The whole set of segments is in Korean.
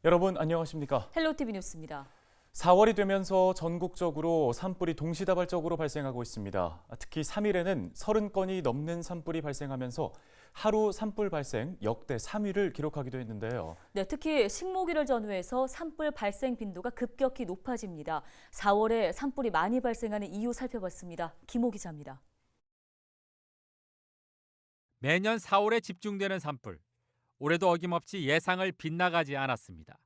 여러분 안녕하십니까? 헬로티비 뉴스입니다. 4월이 되면서 전국적으로 산불이 동시다발적으로 발생하고 있습니다. 특히 3일에는 30건이 넘는 산불이 발생하면서 하루 산불 발생 역대 3위를 기록하기도 했는데요. 네, 특히 식목일을 전후해서 산불 발생 빈도가 급격히 높아집니다. 4월에 산불이 많이 발생하는 이유 살펴봤습니다. 김호 기자입니다. 매년 4월에 집중되는 산불. 올해도 어김없이 예상을 빗나가지 않았습니다.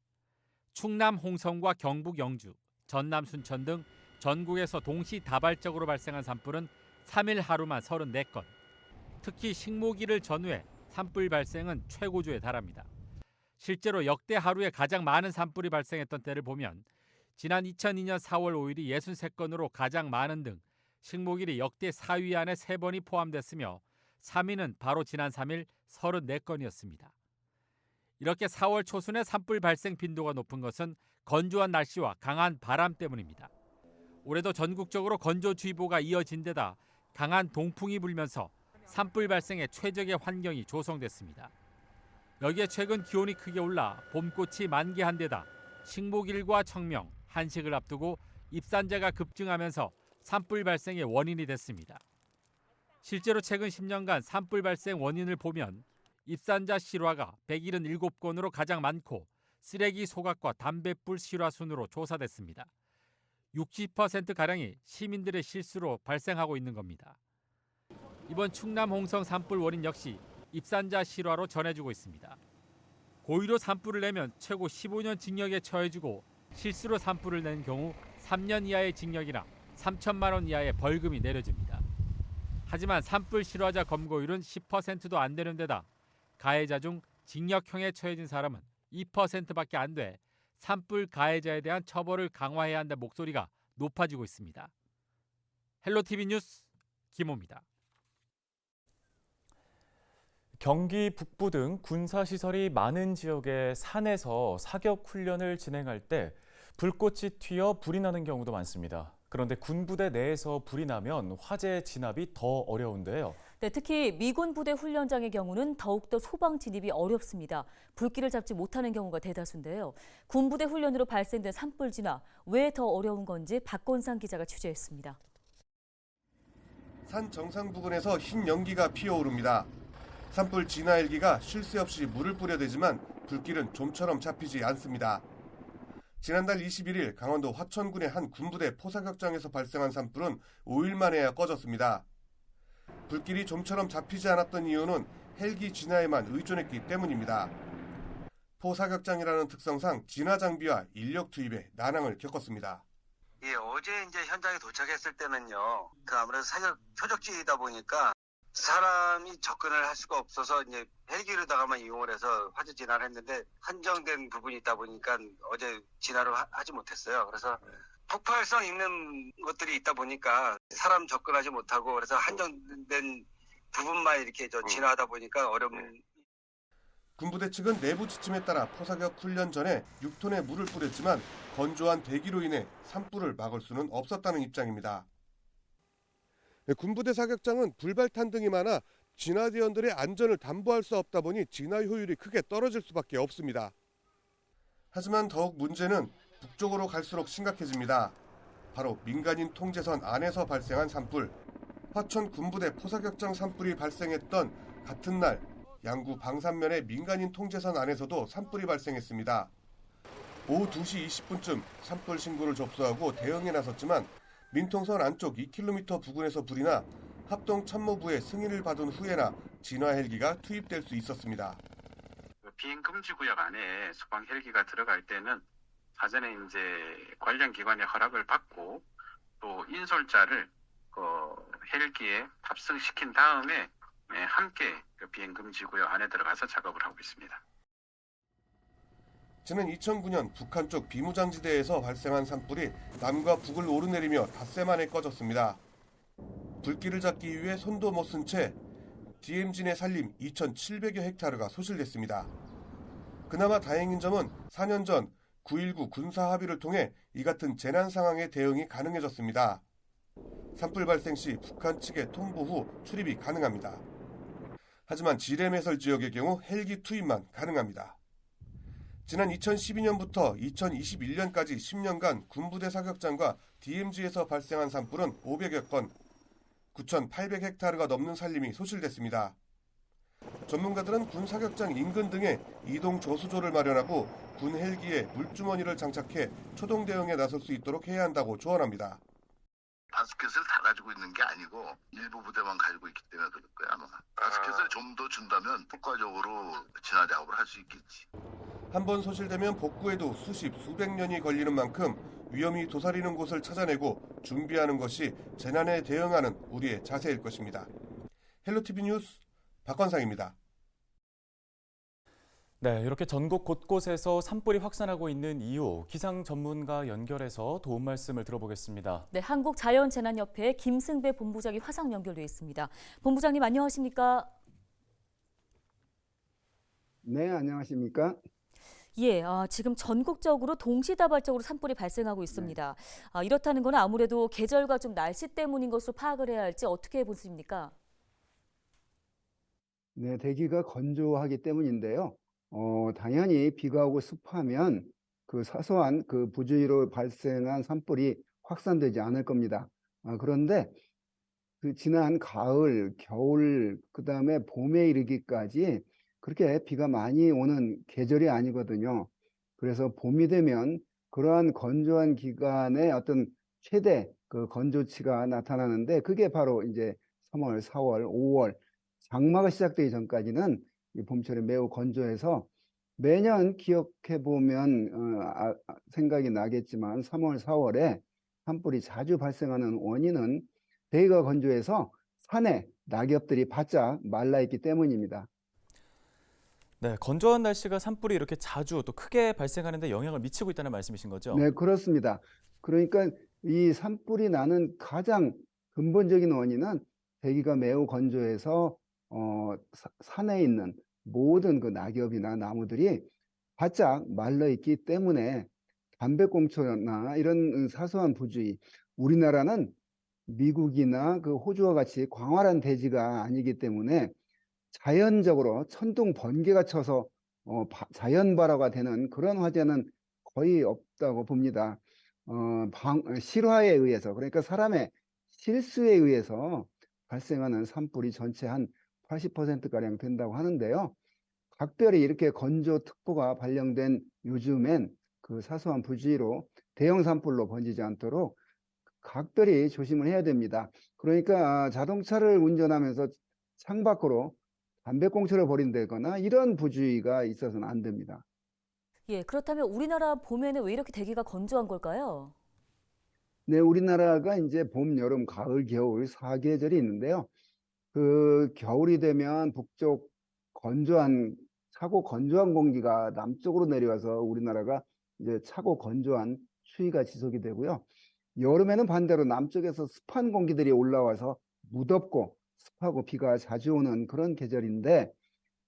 충남 홍성과 경북 영주, 전남 순천 등 전국에서 동시다발적으로 발생한 산불은 3일 하루만 34건. 특히 식목일을 전후해 산불 발생은 최고조에 달합니다. 실제로 역대 하루에 가장 많은 산불이 발생했던 때를 보면 지난 2002년 4월 5일이 63건으로 가장 많은 등 식목일이 역대 4위 안에 3번이 포함됐으며 3위는 바로 지난 3일 34건이었습니다. 이렇게 4월 초순에 산불 발생 빈도가 높은 것은 건조한 날씨와 강한 바람 때문입니다. 올해도 전국적으로 건조주의보가 이어진 데다 강한 동풍이 불면서 산불 발생에 최적의 환경이 조성됐습니다. 여기에 최근 기온이 크게 올라 봄꽃이 만개한 데다 식목일과 청명, 한식을 앞두고 입산자가 급증하면서 산불 발생의 원인이 됐습니다. 실제로 최근 10년간 산불 발생 원인을 보면 입산자 실화가 177건으로 가장 많고 쓰레기 소각과 담뱃불 실화 순으로 조사됐습니다. 60%가량이 시민들의 실수로 발생하고 있는 겁니다. 이번 충남 홍성 산불 원인 역시 입산자 실화로 전해지고 있습니다. 고의로 산불을 내면 최고 15년 징역에 처해지고 실수로 산불을 낸 경우 3년 이하의 징역이나 3천만 원 이하의 벌금이 내려집니다. 하지만 산불 실화자 검거율은 10%도 안 되는 데다 가해자 중 징역형에 처해진 사람은 2%밖에 안 돼 산불 가해자에 대한 처벌을 강화해야 한다는 목소리가 높아지고 있습니다. 헬로티비 뉴스 김호입니다. 경기 북부 등 군사시설이 많은 지역의 산에서 사격 훈련을 진행할 때 불꽃이 튀어 불이 나는 경우도 많습니다. 그런데 군부대 내에서 불이 나면 화재 진압이 더 어려운데요. 네, 특히 미군 부대 훈련장의 경우는 더욱더 소방 진입이 어렵습니다. 불길을 잡지 못하는 경우가 대다수인데요. 군부대 훈련으로 발생된 산불 진화, 왜 더 어려운 건지 박건상 기자가 취재했습니다. 산 정상 부근에서 흰 연기가 피어오릅니다. 산불 진화 헬기가 쉴 새 없이 물을 뿌려대지만 불길은 좀처럼 잡히지 않습니다. 지난달 21일 강원도 화천군의 한 군부대 포사격장에서 발생한 산불은 5일 만에야 꺼졌습니다. 불길이 좀처럼 잡히지 않았던 이유는 헬기 진화에만 의존했기 때문입니다. 포사격장이라는 특성상 진화 장비와 인력 투입에 난항을 겪었습니다. 예, 어제 이제 현장에 도착했을 때는요, 아무래도 사격 표적지이다 보니까 사람이 접근을 할 수가 없어서 이제 헬기로다가만 이용을 해서 화재 진화를 했는데 한정된 부분이 있다 보니까 어제 진화를 하지 못했어요. 그래서 폭발성 있는 것들이 있다 보니까 사람 접근하지 못하고 그래서 한정된 부분만 이렇게 진화하다 보니까 어려운. 군부대 측은 내부 지침에 따라 포사격 훈련 전에 6톤의 물을 뿌렸지만 건조한 대기로 인해 산불을 막을 수는 없었다는 입장입니다. 군부대 사격장은 불발탄 등이 많아 진화대원들의 안전을 담보할 수 없다 보니 진화 효율이 크게 떨어질 수밖에 없습니다. 하지만 더욱 문제는 북쪽으로 갈수록 심각해집니다. 바로 민간인 통제선 안에서 발생한 산불. 화천 군부대 포사격장 산불이 발생했던 같은 날 양구 방산면의 민간인 통제선 안에서도 산불이 발생했습니다. 오후 2시 20분쯤 산불 신고를 접수하고 대응에 나섰지만 민통선 안쪽 2km 부근에서 불이 나 합동참모부의 승인을 받은 후에나 진화 헬기가 투입될 수 있었습니다. 비행 금지 구역 안에 소방 헬기가 들어갈 때는 사전에 이제 관련 기관의 허락을 받고 또 인솔자를 헬기에 탑승시킨 다음에 함께 비행 금지 구역 안에 들어가서 작업을 하고 있습니다. 지난 2009년 북한 쪽 비무장지대에서 발생한 산불이 남과 북을 오르내리며 닷새 만에 꺼졌습니다. 불길을 잡기 위해 손도 못 쓴 채 DMZ 내 산림 2,700여 헥타르가 소실됐습니다. 그나마 다행인 점은 4년 전 9.19 군사 합의를 통해 이 같은 재난 상황에 대응이 가능해졌습니다. 산불 발생 시 북한 측에 통보 후 출입이 가능합니다. 하지만 지뢰매설 지역의 경우 헬기 투입만 가능합니다. 지난 2012년부터 2021년까지 10년간 군부대 사격장과 DMZ에서 발생한 산불은 500여 건, 9,800헥타르가 넘는 산림이 소실됐습니다. 전문가들은 군 사격장 인근 등에 이동 조수조를 마련하고 군 헬기에 물주머니를 장착해 초동 대응에 나설 수 있도록 해야 한다고 조언합니다. 바스켓을 다 가지고 있는 게 아니고 일부 부대만 가지고 있기 때문에 그럴 거야 아마. 바스켓을 좀 더 준다면 효과적으로 진화 작업을 할 수 있겠지. 한번 소실되면 복구에도 수십, 수백 년이 걸리는 만큼 위험이 도사리는 곳을 찾아내고 준비하는 것이 재난에 대응하는 우리의 자세일 것입니다. 헬로티비 뉴스 박건상입니다. 네, 이렇게 전국 곳곳에서 산불이 확산하고 있는 이유, 기상 전문가 연결해서 도움 말씀을 들어보겠습니다. 네, 한국자연재난협회 김승배 본부장이 화상 연결돼 있습니다. 본부장님 안녕하십니까? 네, 안녕하십니까? 예, 지금 전국적으로 동시다발적으로 산불이 발생하고 있습니다. 이렇다는 건 아무래도 계절과 좀 날씨 때문인 것으로 파악을 해야 할지 어떻게 보십니까? 네, 대기가 건조하기 때문인데요. 당연히 비가 오고 습하면 그 사소한 그 부주의로 발생한 산불이 확산되지 않을 겁니다. 그런데 그 지난 가을, 겨울, 그다음에 봄에 이르기까지 그렇게 비가 많이 오는 계절이 아니거든요. 그래서 봄이 되면 그러한 건조한 기간에 어떤 최대 그 건조치가 나타나는데 그게 바로 이제 3월, 4월, 5월 장마가 시작되기 전까지는 이 봄철이 매우 건조해서 매년 기억해 보면 생각이 나겠지만 3월, 4월에 산불이 자주 발생하는 원인은 대기가 건조해서 산에 낙엽들이 바짝 말라 있기 때문입니다. 네, 건조한 날씨가 산불이 이렇게 자주 또 크게 발생하는 데 영향을 미치고 있다는 말씀이신 거죠? 네, 그렇습니다. 그러니까 이 산불이 나는 가장 근본적인 원인은 대기가 매우 건조해서 산에 있는 모든 그 낙엽이나 나무들이 바짝 말라 있기 때문에 담배꽁초나 이런 사소한 부주의, 우리나라는 미국이나 그 호주와 같이 광활한 대지가 아니기 때문에 자연적으로 천둥 번개가 쳐서 자연 발화가 되는 그런 화재는 거의 없다고 봅니다. 실화에 의해서, 그러니까 사람의 실수에 의해서 발생하는 산불이 전체 한 80%가량 된다고 하는데요. 각별히 이렇게 건조특보가 발령된 요즘엔 그 사소한 부주의로 대형 산불로 번지지 않도록 각별히 조심을 해야 됩니다. 그러니까 자동차를 운전하면서 창밖으로 담배꽁초를 버린다거나 이런 부주의가 있어서는 안 됩니다. 예, 그렇다면 우리나라 봄에는 왜 이렇게 대기가 건조한 걸까요? 네, 우리나라가 이제 봄, 여름, 가을, 겨울 4계절이 있는데요. 그 겨울이 되면 북쪽 차고 건조한 공기가 남쪽으로 내려와서 우리나라가 이제 차고 건조한 추위가 지속이 되고요. 여름에는 반대로 남쪽에서 습한 공기들이 올라와서 무덥고 습하고 비가 자주 오는 그런 계절인데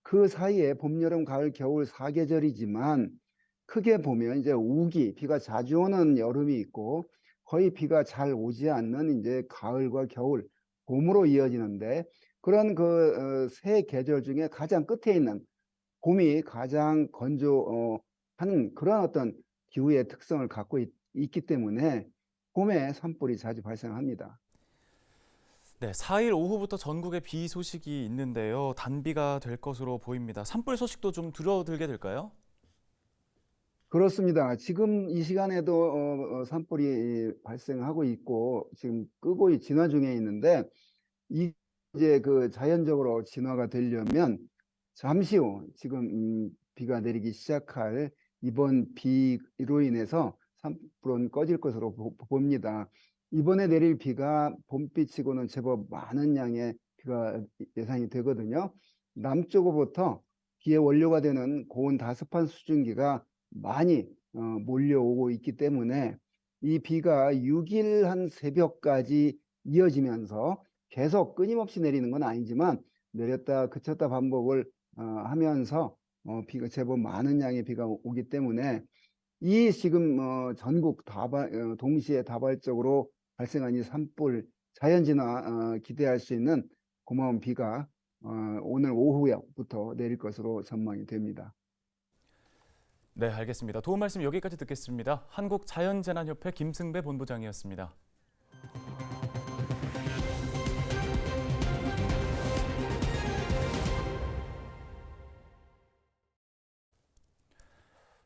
그 사이에 봄, 여름, 가을, 겨울 4계절이지만 크게 보면 이제 우기, 비가 자주 오는 여름이 있고 거의 비가 잘 오지 않는 이제 가을과 겨울, 봄으로 이어지는데 그런 그 세 계절 중에 가장 끝에 있는 봄이 가장 건조하는 그런 어떤 기후의 특성을 갖고 있기 때문에 봄에 산불이 자주 발생합니다. 네, 4일 오후부터 전국에 비 소식이 있는데요. 단비가 될 것으로 보입니다. 산불 소식도 좀 줄어들게 될까요? 그렇습니다. 지금 이 시간에도 산불이 발생하고 있고 지금 끄고 진화 중에 있는데 이제 그 자연적으로 진화가 되려면 잠시 후 지금 비가 내리기 시작할 이번 비로 인해서 산불은 꺼질 것으로 봅니다. 이번에 내릴 비가 봄비치고는 제법 많은 양의 비가 예상이 되거든요. 남쪽으로부터 비의 원료가 되는 고온 다습한 수증기가 많이 몰려오고 있기 때문에 이 비가 6일 한 새벽까지 이어지면서 계속 끊임없이 내리는 건 아니지만 내렸다 그쳤다 반복을 하면서 비가 제법 많은 양의 비가 오기 때문에 이 지금 전국 동시에 다발적으로 발생한 이 산불 자연진화 기대할 수 있는 고마운 비가 오늘 오후부터 내릴 것으로 전망이 됩니다. 네, 알겠습니다. 도움 말씀 여기까지 듣겠습니다. 한국자연재난협회 김승배 본부장이었습니다.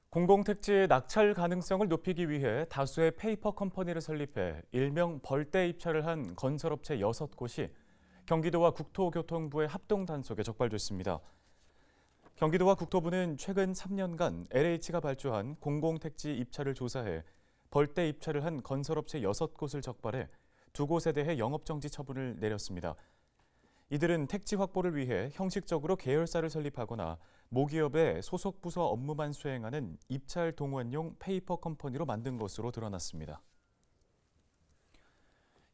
공공택지 낙찰 가능성을 높이기 위해 다수의 페이퍼 컴퍼니를 설립해 일명 벌떼 입찰을 한 건설업체 6곳이 경기도와 국토교통부의 합동 단속에 적발됐습니다. 경기도와 국토부는 최근 3년간 LH가 발주한 공공택지 입찰을 조사해 벌떼 입찰을 한 건설업체 6곳을 적발해 2곳에 대해 영업정지 처분을 내렸습니다. 이들은 택지 확보를 위해 형식적으로 계열사를 설립하거나 모기업의 소속 부서 업무만 수행하는 입찰 동원용 페이퍼 컴퍼니로 만든 것으로 드러났습니다.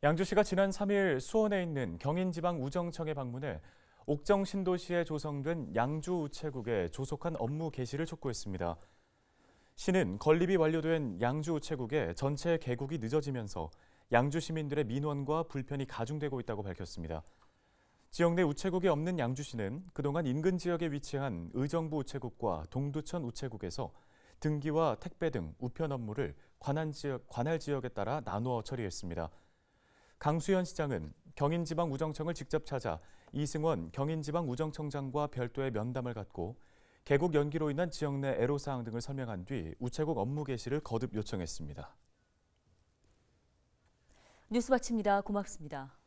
양주시가 지난 3일 수원에 있는 경인지방우정청에 방문해 옥정 신도시에 조성된 양주우체국에 조속한 업무 개시를 촉구했습니다. 시는 건립이 완료된 양주우체국의 전체 개국이 늦어지면서 양주 시민들의 민원과 불편이 가중되고 있다고 밝혔습니다. 지역 내 우체국이 없는 양주시는 그동안 인근 지역에 위치한 의정부 우체국과 동두천 우체국에서 등기와 택배 등 우편 업무를 관할 지역에 따라 나누어 처리했습니다. 강수현 시장은 경인지방우정청을 직접 찾아 이승원 경인지방우정청장과 별도의 면담을 갖고 개국 연기로 인한 지역 내 애로사항 등을 설명한 뒤 우체국 업무 개시를 거듭 요청했습니다. 뉴스 마칩니다. 고맙습니다.